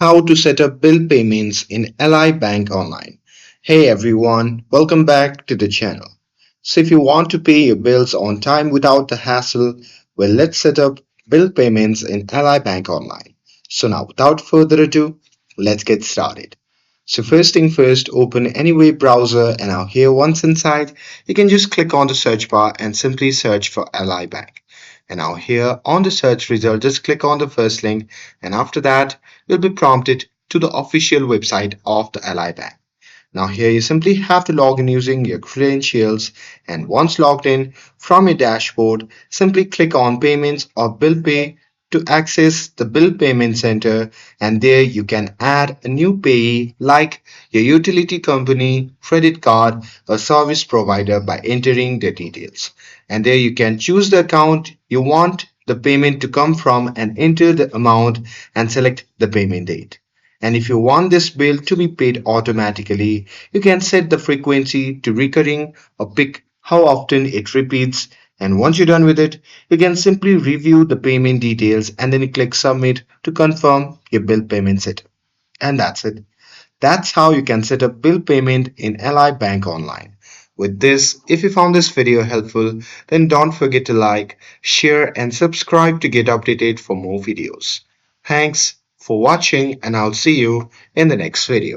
how to set up bill payments in Ally Bank Online. Hey everyone, welcome back to the channel. So if you want to pay your bills on time without the hassle, well let's set up bill payments in Ally Bank Online. So now without further ado, let's get started. So first thing first, open any web browser and now here once inside, you can just click on the search bar and simply search for Ally Bank. And now here on the search result, just click on the first link and after that, you'll be prompted to the official website of the Ally Bank. Now here you simply have to log in using your credentials and once logged in from your dashboard, simply click on payments or bill pay to access the bill payment center and there you can add a new payee like your utility company, credit card or service provider by entering the details. And there you can choose the account you want the payment to come from and enter the amount and select the payment date. And if you want this bill to be paid automatically, you can set the frequency to recurring or pick how often it repeats. And once you're done with it, you can simply review the payment details and then you click submit to confirm your bill payment setup. And that's it. That's how you can set up bill payment in Ally Bank Online. With this, if you found this video helpful, then don't forget to like, share, and subscribe to get updated for more videos. Thanks for watching, and I'll see you in the next video.